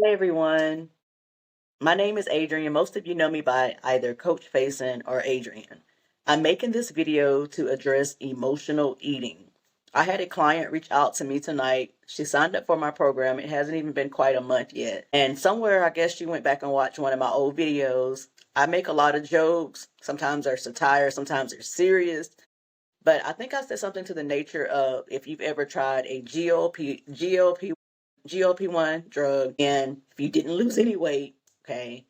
Hey everyone, my name is Adrian. Most of you know me by either Coach Faison or Adrian. I'm making this video to address emotional eating. I had a client reach out to me tonight. She signed up for my program. It hasn't even been quite a month yet. And somewhere, I guess she went back and watched one of my old videos. I make a lot of jokes. Sometimes they're satire, sometimes they're serious. But I think I said something to the nature of if you've ever tried a GLP-1 drug and if you didn't lose any weight, okay,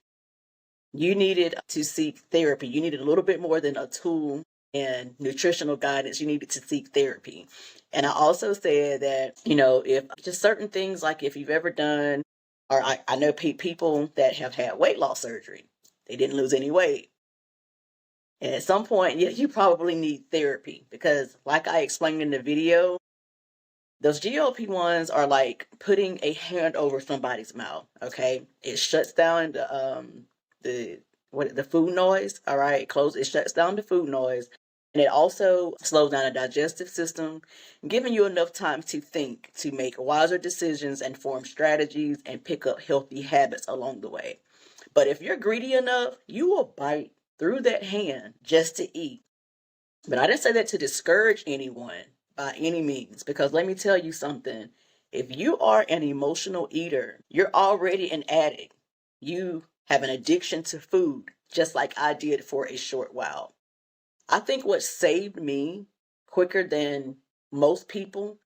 you needed to seek therapy. You needed a little bit more than a tool and nutritional guidance. You needed to seek therapy. And I also said that, if just certain things like if you've ever done, or I know people that have had weight loss surgery, they didn't lose any weight. And at some point, yeah, you probably need therapy because, like I explained in the video, those GLP-1s are like putting a hand over somebody's mouth. Okay, it shuts down the food noise. All right, it shuts down the food noise, and it also slows down the digestive system, giving you enough time to think, to make wiser decisions, and form strategies and pick up healthy habits along the way. But if you're greedy enough, you will bite through that hand just to eat. But I didn't say that to discourage anyone by any means, because let me tell you something. If you are an emotional eater, you're already an addict. You have an addiction to food, just like I did for a short while. I think what saved me quicker than most people,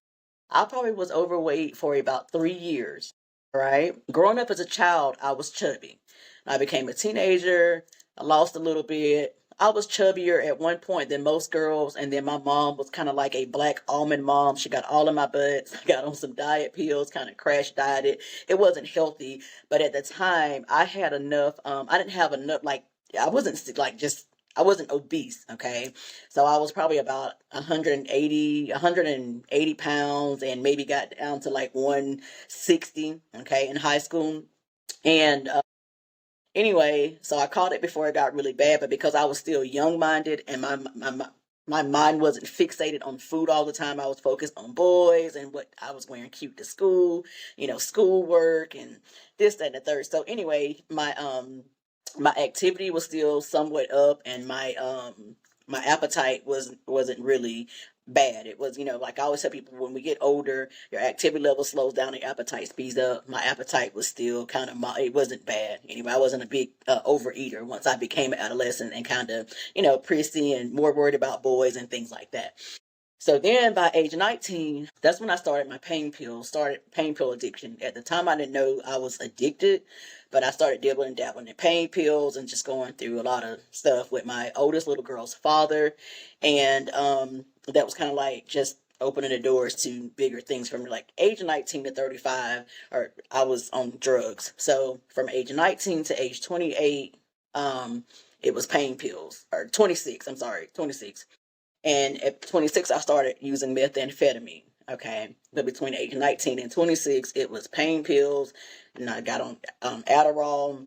I probably was overweight for about 3 years, right? Growing up as a child, I was chubby. I became a teenager, I lost a little bit. I was chubbier at one point than most girls, and then my mom was kind of like a black almond mom. She got all of my butts. I got on some diet pills, kind of crash dieted. It wasn't healthy, but at the time, I had enough. I didn't have enough, like, I wasn't like just, I wasn't obese, okay? So I was probably about 180 pounds and maybe got down to like 160, okay, in high school. And anyway, so I caught it before it got really bad, but because I was still young minded and my mind wasn't fixated on food all the time, I was focused on boys and what I was wearing cute to school, schoolwork and this, that, and the third. So anyway, my activity was still somewhat up and my appetite wasn't really bad. It was, like I always tell people, when we get older, your activity level slows down, your appetite speeds up. My appetite was still kind of, it wasn't bad. Anyway, I wasn't a big overeater once I became an adolescent and kind of, prissy and more worried about boys and things like that. So then by age 19, that's when I started my pain pill addiction. At the time, I didn't know I was addicted, but I started dabbling in pain pills and just going through a lot of stuff with my oldest little girl's father. And that was kind of like just opening the doors to bigger things from like age 19 to 35, or I was on drugs. So from age 19 to age 28, it was pain pills, or 26, I'm sorry, 26. And at 26, I started using methamphetamine. Okay. But between age 19 and 26, it was pain pills. And I got on Adderall.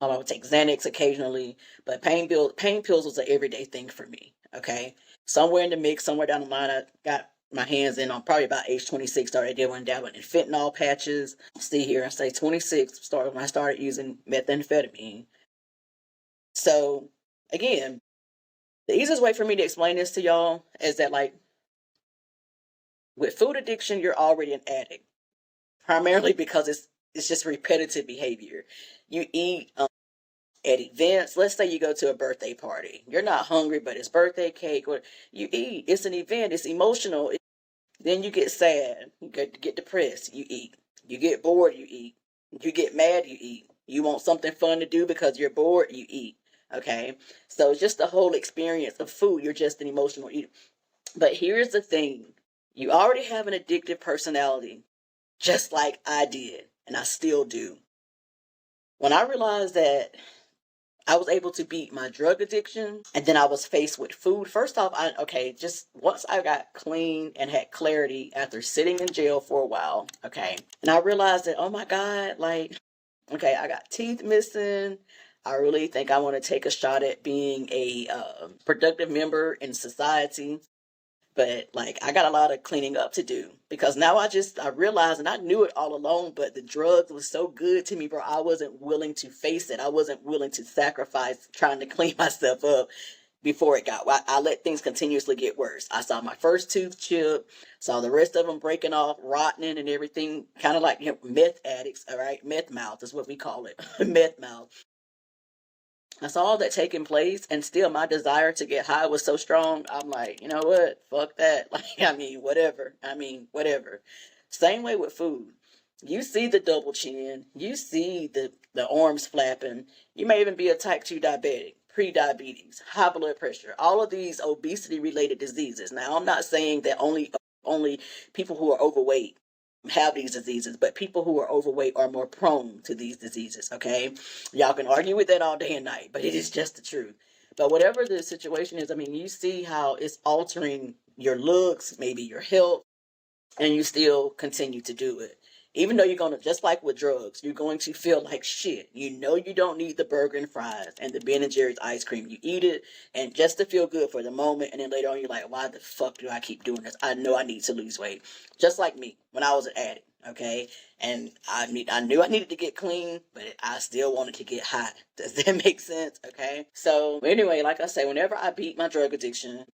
I would take Xanax occasionally. But pain pills was an everyday thing for me. Okay. Somewhere in the mix, somewhere down the line, I got my hands in on probably about age 26, started dabbling in fentanyl patches. See here, I say 26, started when I started using methamphetamine. So again, the easiest way for me to explain this to y'all is that, like, with food addiction, you're already an addict, primarily because it's just repetitive behavior. You eat at events. Let's say you go to a birthday party. You're not hungry, but it's birthday cake. Or you eat. It's an event. It's emotional. Then you get sad. You get depressed. You eat. You get bored. You eat. You get mad. You eat. You want something fun to do because you're bored. You eat. Okay, so it's just the whole experience of food. You're just an emotional eater. But here's the thing. You already have an addictive personality, just like I did, and I still do. When I realized that I was able to beat my drug addiction, and then I was faced with food. First off, just once I got clean and had clarity after sitting in jail for a while, okay, and I realized that, oh my God, like, okay, I got teeth missing. I really think I want to take a shot at being a productive member in society. But like I got a lot of cleaning up to do because now I realized, and I knew it all along, but the drugs was so good to me, bro. I wasn't willing to face it. I wasn't willing to sacrifice trying to clean myself up before it got. I let things continuously get worse. I saw my first tooth chip, saw the rest of them breaking off, rotting, and everything. Kind of like, meth addicts. All right, meth mouth is what we call it, meth mouth. I saw all that taking place, and still my desire to get high was so strong. I'm like, you know what? Fuck that. Like, I mean, whatever. I mean, whatever. Same way with food. You see the double chin. You see the arms flapping. You may even be a type 2 diabetic, pre-diabetes, high blood pressure, all of these obesity related diseases. Now, I'm not saying that only people who are overweight have these diseases, but people who are overweight are more prone to these diseases, okay? Y'all can argue with that all day and night, but it is just the truth. But whatever the situation is, I mean, you see how it's altering your looks, maybe your health, and you still continue to do it. Even though you're going to, just like with drugs, you're going to feel like shit. You know you don't need the burger and fries and the Ben and Jerry's ice cream. You eat it and just to feel good for the moment, and then later on you're like, why the fuck do I keep doing this? I know I need to lose weight. Just like me when I was an addict, okay? And I knew I needed to get clean, but I still wanted to get high. Does that make sense? Okay? So anyway, like I say, whenever I beat my drug addiction,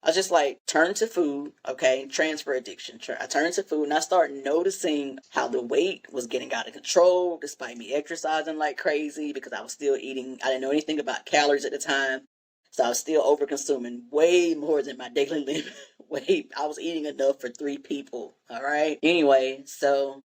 I just like turn to food, okay, transfer addiction. I turned to food and I started noticing how the weight was getting out of control despite me exercising like crazy because I was still eating. I didn't know anything about calories at the time. So I was still over consuming way more than my daily limit. I was eating enough for 3 people. All right. Anyway, so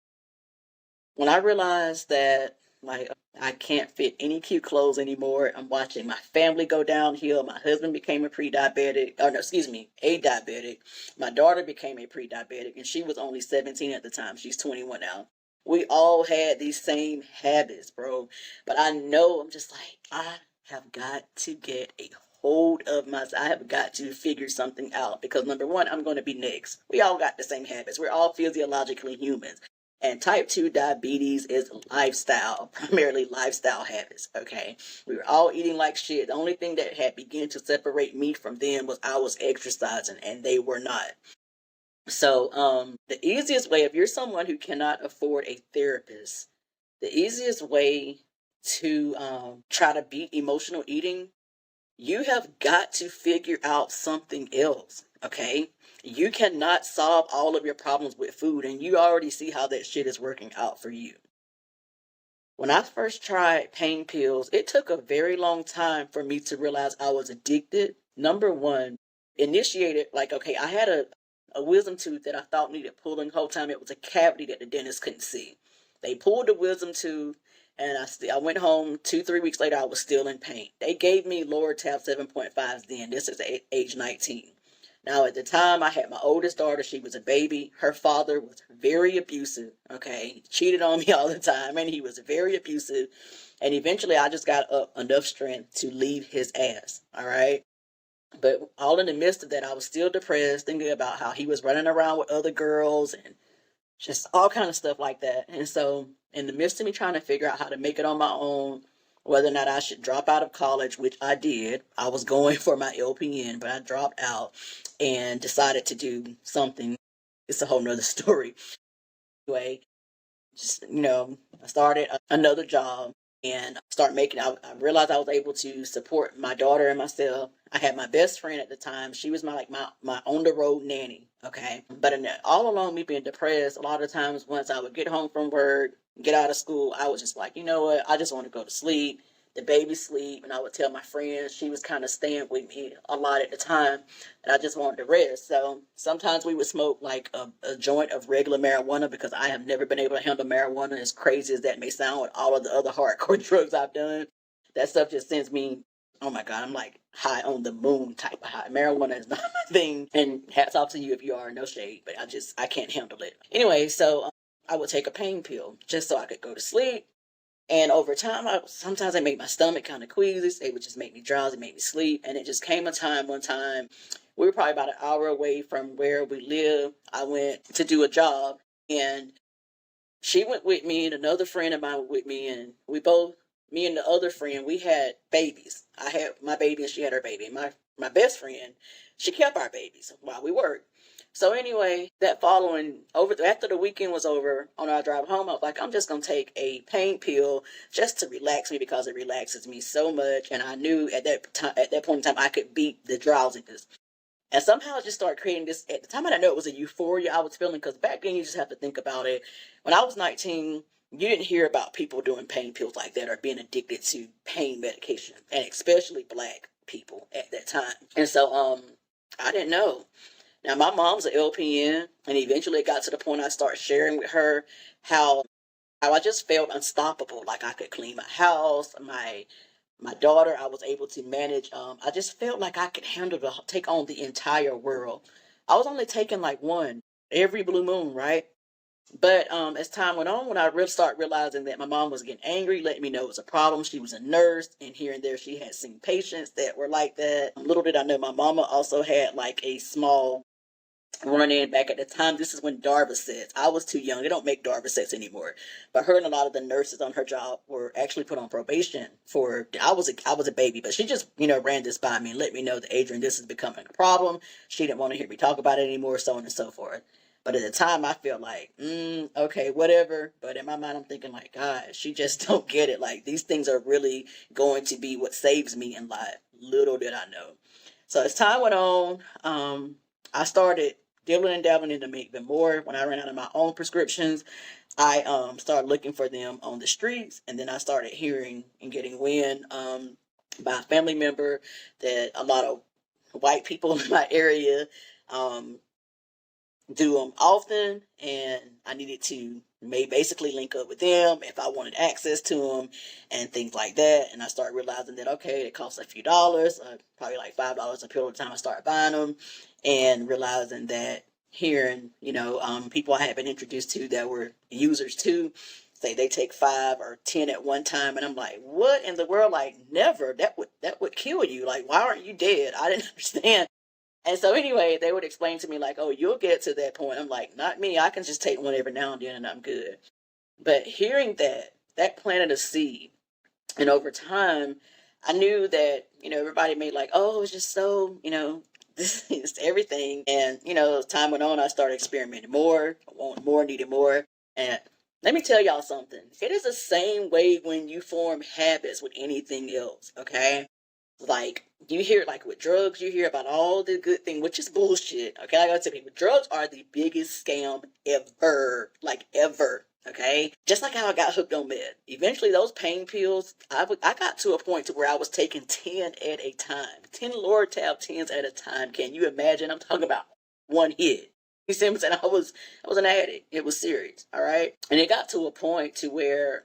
when I realized that, like, I can't fit any cute clothes anymore, I'm watching my family go downhill. My husband became a pre-diabetic, or no, excuse me, a diabetic. My daughter became a pre-diabetic, and she was only 17 at the time. She's 21 now. We all had these same habits, bro. But I know, I'm just like, I have got to get a hold of myself. I have got to figure something out because number one, I'm going to be next. We all got the same habits. We're all physiologically humans. And type 2 diabetes is lifestyle, primarily lifestyle habits, okay? We were all eating like shit. The only thing that had begun to separate me from them was I was exercising and they were not. So, the easiest way, if you're someone who cannot afford a therapist, the easiest way to try to beat emotional eating, you have got to figure out something else, okay? You cannot solve all of your problems with food, and you already see how that shit is working out for you. When I first tried pain pills, it took a very long time for me to realize I was addicted. Number one, initiated, like, okay, I had a wisdom tooth that I thought needed pulling the whole time. It was a cavity that the dentist couldn't see. They pulled the wisdom tooth, and I went home 2, 3 weeks later. I was still in pain. They gave me lower tab 7.5s then. This is age 19. Now, at the time, I had my oldest daughter. She was a baby. Her father was very abusive, okay? He cheated on me all the time, and he was very abusive. And eventually, I just got up enough strength to leave his ass, all right? But all in the midst of that, I was still depressed, thinking about how he was running around with other girls and just all kind of stuff like that. And so, in the midst of me trying to figure out how to make it on my own, whether or not I should drop out of college, which I did. I was going for my LPN, but I dropped out and decided to do something. It's a whole nother story. Anyway, just, I started another job and start making, I realized I was able to support my daughter and myself. I had my best friend at the time. She was my on the road nanny. Okay. But all along me being depressed, a lot of times once I would get home from work, get out of school, I was just like, you know what? I just want to go to sleep. The baby sleep. And I would tell my friends, she was kind of staying with me a lot at the time, and I just wanted to rest. So sometimes we would smoke like a joint of regular marijuana because I have never been able to handle marijuana, as crazy as that may sound with all of the other hardcore drugs I've done. That stuff just sends me, oh my God, I'm like high on the moon type of high. Marijuana is not my thing. And hats off to you if you are, no shade, but I can't handle it. Anyway, so I would take a pain pill just so I could go to sleep. And over time, sometimes I make my stomach kind of queasy. It would just make me drowsy, make me sleep. And it just came one time, we were probably about an hour away from where we live. I went to do a job, and she went with me, and another friend of mine went with me, and me and the other friend, we had babies. I had my baby, and she had her baby. My my best friend, she kept our babies while we worked. So anyway, that following over after the weekend was over, on our drive home, I was like, I'm just gonna take a pain pill just to relax me because it relaxes me so much. And I knew at that point in time I could beat the drowsiness. And somehow I just started creating this. At the time, I didn't know it was a euphoria I was feeling, because back then you just have to think about it. When I was 19, you didn't hear about people doing pain pills like that or being addicted to pain medication, and especially black people at that time. And so, I didn't know. Now, my mom's an LPN, and eventually it got to the point I started sharing with her how I just felt unstoppable. Like I could clean my house, my daughter, I was able to manage. I just felt like I could take on the entire world. I was only taking like one every blue moon, right? But as time went on, when I really start realizing that my mom was getting angry, letting me know it was a problem. She was a nurse, and here and there she had seen patients that were like that. Little did I know, my mama also had like a small run in back at the time. This is when Darvocets. I was too young. They don't make Darvocets anymore. But her and a lot of the nurses on her job were actually put on probation for. I was a baby, but she just ran this by me and let me know that, Adrian, this is becoming a problem. She didn't want to hear me talk about it anymore, so on and so forth. But at the time, I felt like, okay, whatever. But in my mind, I'm thinking like, God, she just don't get it. Like, these things are really going to be what saves me in life. Little did I know. So as time went on, I started dibbling and dabbling into me even more. When I ran out of my own prescriptions, I started looking for them on the streets, and then I started hearing and getting wind by a family member that a lot of white people in my area um, do them often, and I needed to basically link up with them if I wanted access to them and things like that. And I started realizing that, okay, it costs a few dollars, probably like $5 a pill at the time I started buying them, and realizing that hearing people I had been introduced to that were users too say they take 5 or 10 at one time, and I'm like, what in the world? Like, never. That would kill you. Like, why aren't you dead? I didn't understand. And so anyway, they would explain to me like, oh, you'll get to that point. I'm like, not me. I can just take one every now and then and I'm good. But hearing that planted a seed. And over time, I knew that, everybody made like, oh, it's just so, this is everything. And, as time went on, I started experimenting more, wanting more, needed more. And let me tell y'all something. It is the same way when you form habits with anything else, okay? Like, you hear, like with drugs, you hear about all the good thing, which is bullshit. Okay, I gotta tell people, drugs are the biggest scam ever, like ever. Okay, just like how I got hooked on meth. Eventually, those pain pills, I got to a point to where I was taking 10 at a time, 10 Lortab 10s at a time. Can you imagine? I'm talking about one hit. You see what I'm saying? I was an addict. It was serious. All right, and it got to a point to where,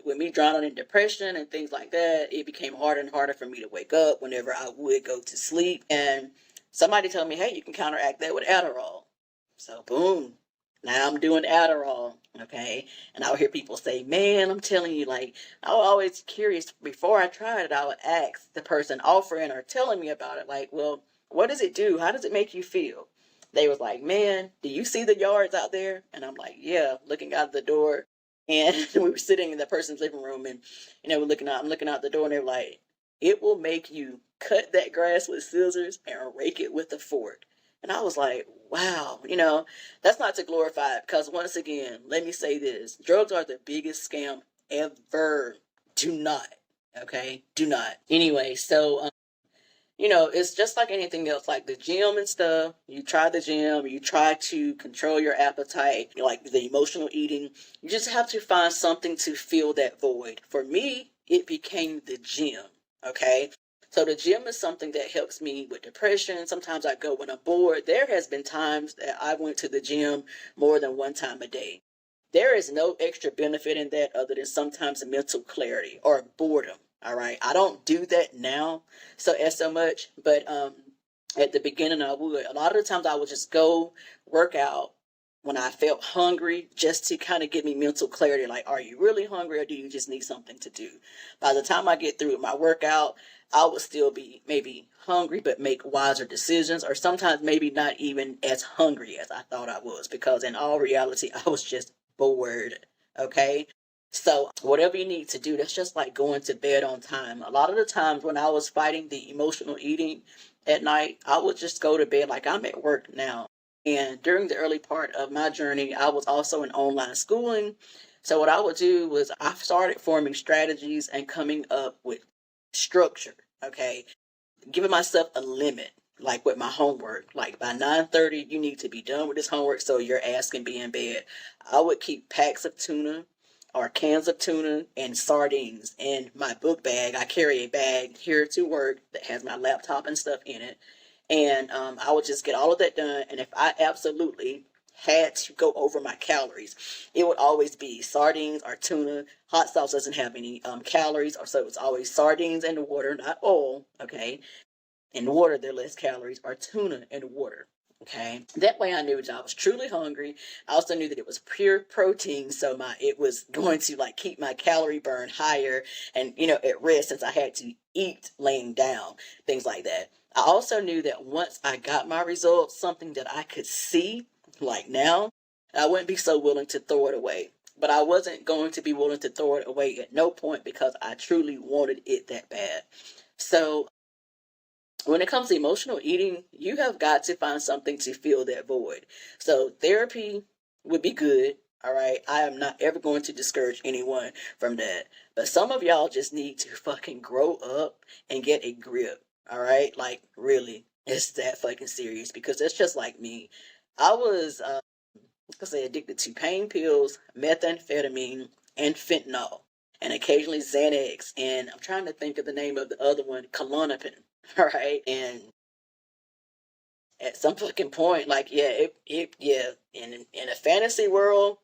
with me drowning in depression and things like that, it became harder and harder for me to wake up whenever I would go to sleep. And somebody told me, hey, you can counteract that with Adderall. So boom, now I'm doing Adderall. Okay. And I would hear people say, man, I'm telling you, like, I was always curious. Before I tried it, I would ask the person offering or telling me about it, like, well, what does it do? How does it make you feel? They was like, man, do you see the yards out there? And I'm like, yeah, looking out the door. And we were sitting in the person's living room, and I'm looking out the door, and they're like, it will make you cut that grass with scissors and rake it with a fork. And I was like, wow, that's not to glorify it, because once again, let me say this: drugs are the biggest scam ever. Do not, okay, do not. Anyway, so it's just like anything else, like the gym and stuff. You try the gym, you try to control your appetite, like the emotional eating. You just have to find something to fill that void. For me, it became the gym, okay? So the gym is something that helps me with depression. Sometimes I go when I'm bored. There has been times that I went to the gym more than one time a day. There is no extra benefit in that other than sometimes mental clarity or boredom. All right. I don't do that now so much, but at the beginning I would. A lot of the times I would just go work out when I felt hungry, just to kind of give me mental clarity. Like, are you really hungry, or do you just need something to do? By the time I get through with my workout, I would still be maybe hungry, but make wiser decisions, or sometimes maybe not even as hungry as I thought I was, because in all reality, I was just bored. Okay. So whatever you need to do, that's just like going to bed on time. A lot of the times when I was fighting the emotional eating, at night, I would just go to bed like I'm at work now. And during the early part of my journey, I was also in online schooling. So what I would do was I started forming strategies and coming up with structure. Okay, giving myself a limit, like with my homework. Like by 9:30, you need to be done with this homework so your ass can be in bed. I would keep packs of tuna or cans of tuna and sardines in my book bag. I carry a bag here to work that has my laptop and stuff in it. And I would just get all of that done. And if I absolutely had to go over my calories, it would always be sardines or tuna. Hot sauce doesn't have any calories, or so it was always sardines and water, not oil. Okay, in water, there are less calories, or tuna in water. Okay, that way I knew that I was truly hungry. I also knew that it was pure protein, so my it was going to like keep my calorie burn higher and at rest since I had to eat laying down, things like that. I also knew that once I got my results, something that I could see, like now, I wouldn't be so willing to throw it away. But I wasn't going to be willing to throw it away at no point because I truly wanted it that bad. So when it comes to emotional eating, you have got to find something to fill that void. So therapy would be good. All right. I am not ever going to discourage anyone from that. But some of y'all just need to fucking grow up and get a grip. All right. Like, really, it's that fucking serious because it's just like me. I was, like I say, addicted to pain pills, methamphetamine, and fentanyl, and occasionally Xanax. And I'm trying to think of the name of the other one, Klonopin. All right, and at some fucking point, like yeah, in a fantasy world,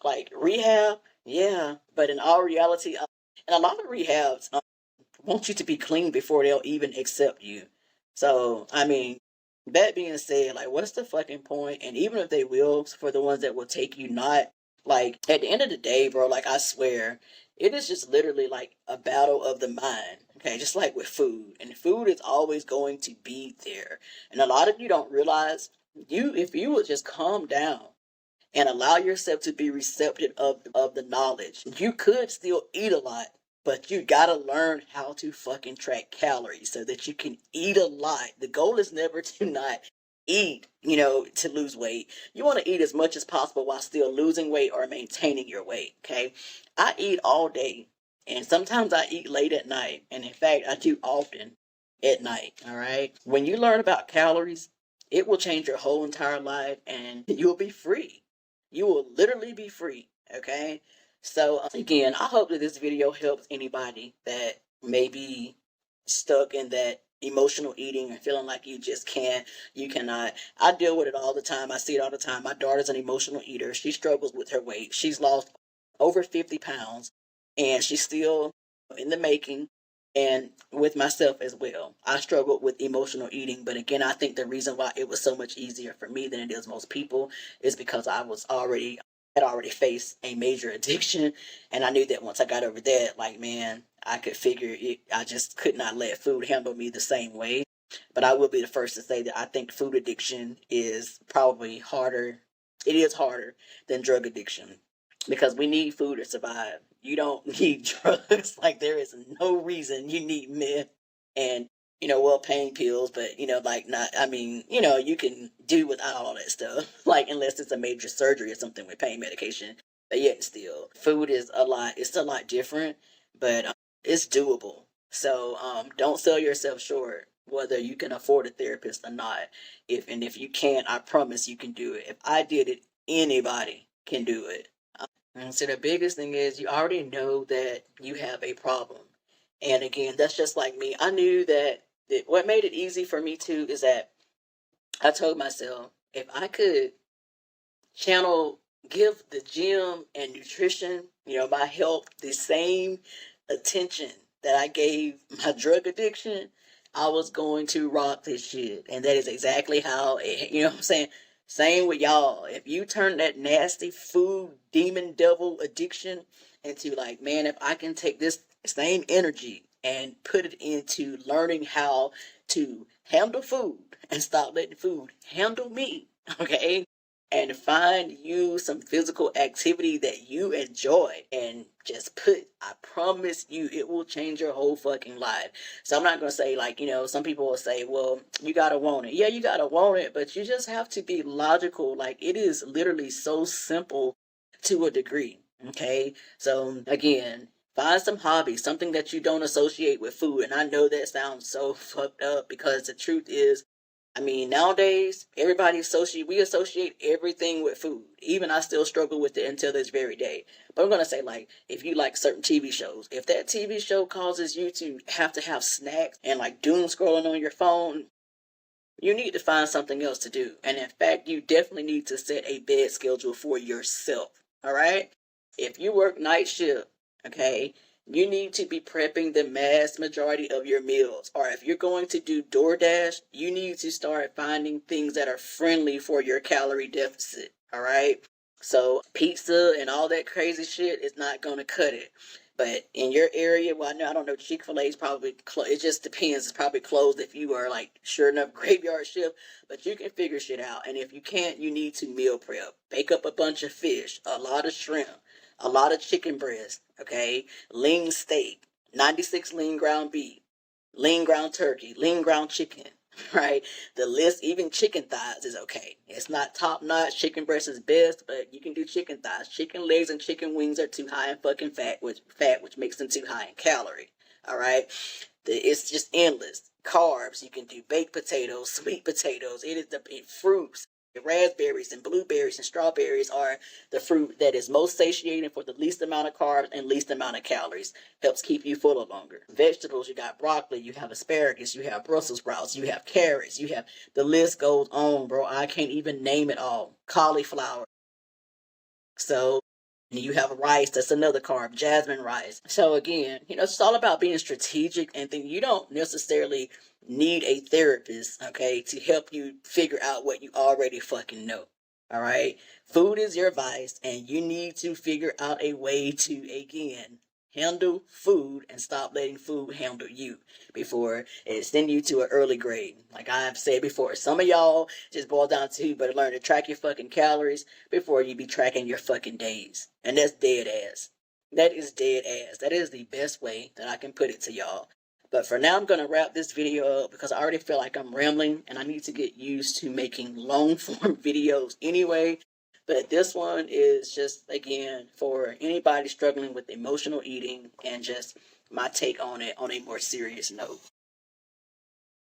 like rehab, yeah, but in all reality, and a lot of rehabs want you to be clean before they'll even accept you. So, I mean, that being said, like, what's the fucking point? And even if they will, for the ones that will take you not, like, at the end of the day, bro, like, I swear, it is just literally like a battle of the mind. Okay, just like with food. And food is always going to be there. And a lot of you don't realize, if you would just calm down and allow yourself to be receptive of the knowledge. You could still eat a lot, but you gotta learn how to fucking track calories so that you can eat a lot. The goal is never to not eat, to lose weight. You want to eat as much as possible while still losing weight or maintaining your weight, okay? I eat all day, and sometimes I eat late at night, and in fact, I do often at night, all right? When you learn about calories, it will change your whole entire life and you'll be free. You will literally be free. Okay. So again, I hope that this video helps anybody that may be stuck in that emotional eating and feeling like you cannot. I deal with it all the time. I see it all the time. My daughter's an emotional eater. She struggles with her weight. She's lost over 50 pounds and she's still in the making, and with myself as well. I struggled with emotional eating, but again, I think the reason why it was so much easier for me than it is most people is because I was already had already faced a major addiction, and I knew that once I got over that, like man, I could figure it. I just could not let food handle me the same way. But I will be the first to say that I think food addiction is probably harder. It is harder than drug addiction because we need food to survive. You don't need drugs. Like there is no reason you need meth and well pain pills, but like not. I mean, you can do without all that stuff. Like unless it's a major surgery or something with pain medication. But yet still, food is a lot. It's a lot different, but it's doable. So don't sell yourself short. Whether you can afford a therapist or not. If you can't, I promise you can do it. If I did it, anybody can do it. And so the biggest thing is you already know that you have a problem. And again, that's just like me. I knew that what made it easy for me too is that I told myself if I could channel, give the gym and nutrition, my health, the same attention that I gave my drug addiction, I was going to rock this shit. And that is exactly how you know what I'm saying? Same with y'all. If you turn that nasty food demon devil addiction into like, man, if I can take this same energy and put it into learning how to handle food and stop letting food handle me, okay? and find you some physical activity that you enjoy and just I promise you, it will change your whole fucking life. So I'm not going to say, like, some people will say, well, you got to want it. Yeah, you got to want it, but you just have to be logical. Like, it is literally so simple to a degree. Okay. So again, find some hobby, something that you don't associate with food. And I know that sounds so fucked up because the truth is, I mean, nowadays we associate everything with food. Even I still struggle with it until this very day. But I'm gonna say, like, if you like certain TV shows, if that TV show causes you to have snacks and like doom scrolling on your phone, you need to find something else to do. And in fact, you definitely need to set a bed schedule for yourself. All right? If you work night shift, okay, you need to be prepping the mass majority of your meals. Or if you're going to do DoorDash, you need to start finding things that are friendly for your calorie deficit. All right? So pizza and all that crazy shit is not going to cut it. But in your area, well, I don't know. Chick-fil-A is probably closed. It just depends. It's probably closed if you are like sure enough graveyard shift. But you can figure shit out. And if you can't, you need to meal prep. Bake up a bunch of fish, a lot of shrimp, a lot of chicken breast. Okay, lean steak, 96 lean ground beef, lean ground turkey, lean ground chicken. Right, the list, even chicken thighs is okay. It's not top notch. Chicken breast is best, but you can do chicken thighs. Chicken legs and chicken wings are too high in fucking which makes them too high in calorie. All right, it's just endless carbs. You can do baked potatoes, sweet potatoes. It is the fruits. Raspberries and blueberries and strawberries are the fruit that is most satiating for the least amount of carbs and least amount of calories. Helps keep you fuller longer. Vegetables, you got broccoli, you have asparagus, you have Brussels sprouts, you have carrots, you have, the list goes on, bro. I can't even name it all. Cauliflower. So you have rice, that's another carb, jasmine rice. So again, it's all about being strategic, and then you don't necessarily need a therapist, okay, to help you figure out what you already fucking know. All right? Food is your vice, and you need to figure out a way to, again, handle food and stop letting food handle you before it send you to an early grade. Like I've said before, some of y'all just boil down to you better learn to track your fucking calories before you be tracking your fucking days. And that's dead ass. That is dead ass. That is the best way that I can put it to y'all. But for now, I'm going to wrap this video up because I already feel like I'm rambling and I need to get used to making long form videos anyway. But this one is just, again, for anybody struggling with emotional eating and just my take on it on a more serious note.